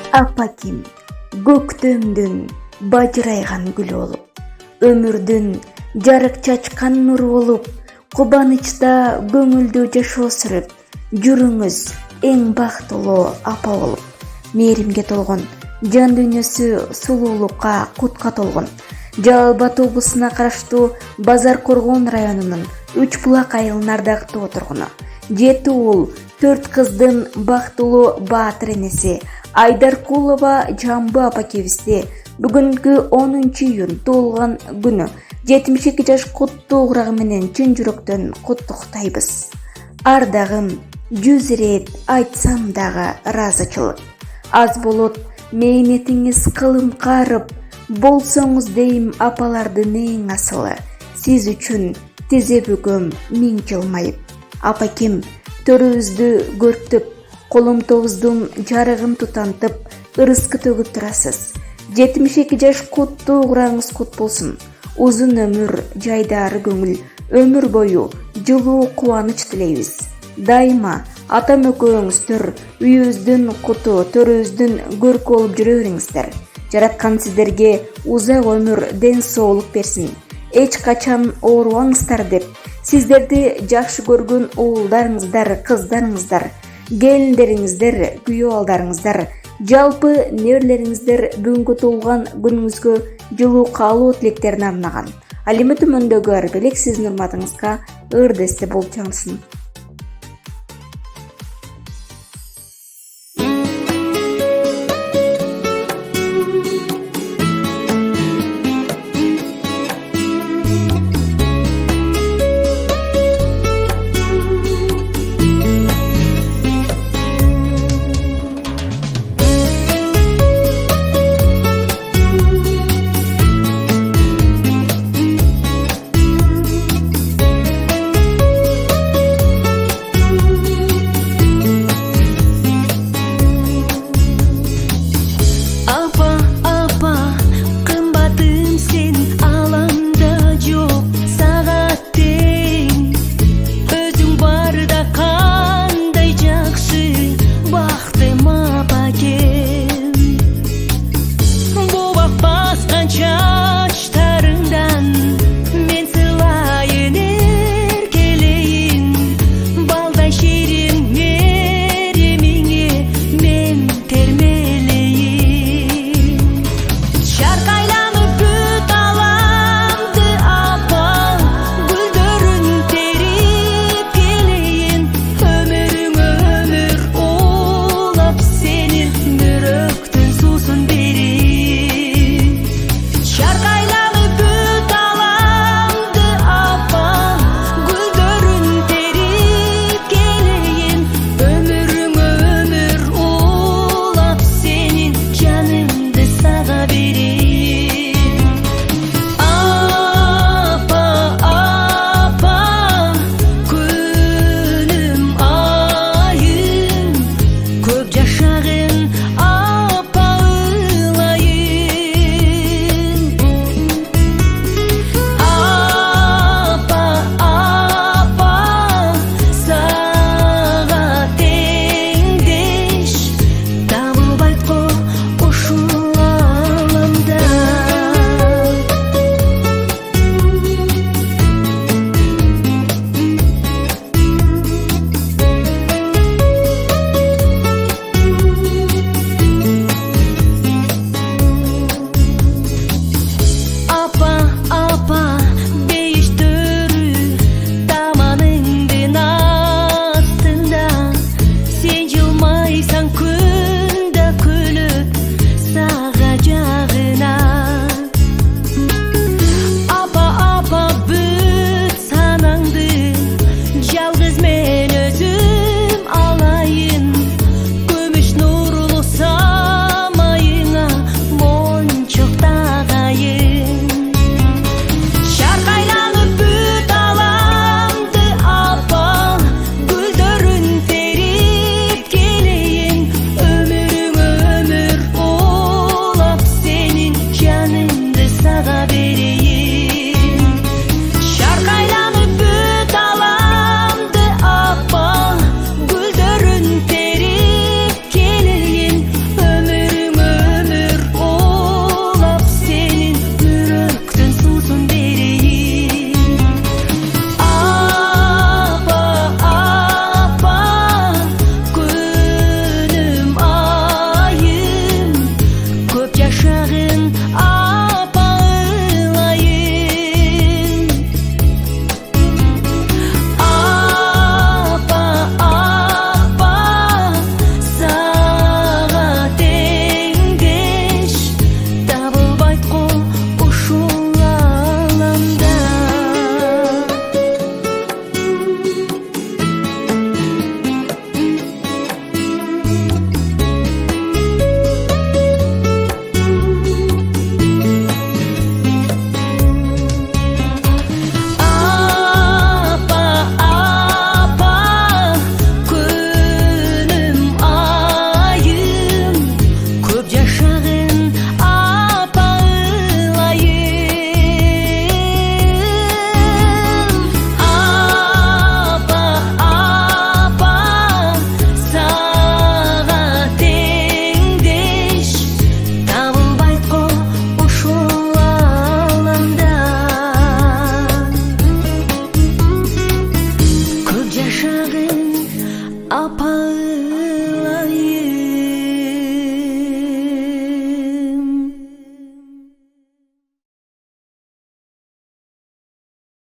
Апаким көктөмдүн бажырайган гүлү болуп, өмүрдүн жарык чачкан нуру болуп, кубанычта көңүлдүү жашоо сүрүп, жүрүңүз эң бактылуу апа болуп, мээримге толгон, жан дүйнөсү сулуулукка, кутка толгон. Жалал Абад облусуна караштуу Базар Коргон районунун Үч Булак айылынын ардактуу тургуну, 7 уул, 4 кыздын бактылуу баатыр энеси Айдаркулова Жамбы апакебизди бүгүнкү 10 июнь туулган күнү 72 жаш куттуу урагы менен чын жүрөктөн куттуктайбыз. Ардагым 100 ирет айтсам дагы ыраазычылык. Аз болот мээнетиңиз кылым карып, болсоңуз дейм апалардын эң асылы. Сиз үчүн тизе бүгөм 1000 жылмайып. Апакем төрүбүздү көрктөп, колумтобуздун жарыгын тутантып, ырыскы төгүп турасыз. 72 жаш куттуу урагыңыз кут болсун. Узун өмүр, жайдары көңүл, өмүр бою жылуу кубаныч тилейбиз. Дайыма атам экөөңүздөр үйүбүздүн куту, төрүбүздүн көркү болуп жүрө бериңиздер. Жараткан сиздерге узак өмүр, ден соолук берсин. Эч качан оорубаңыздар деп, сиздерди жакшы көргөн уулдарыңыздар, кыздарыңыздар, келиндериңиздер, күйөө балдарыңыздар, жалпы неберелериңиздер бүгүнкү туулган күнүңүзгө жылуу каалоо тилектерин арнаган. Ал эми төмөндөгү аргелек сиздин урматыңызга ырдесте болуп жаңылсын. апа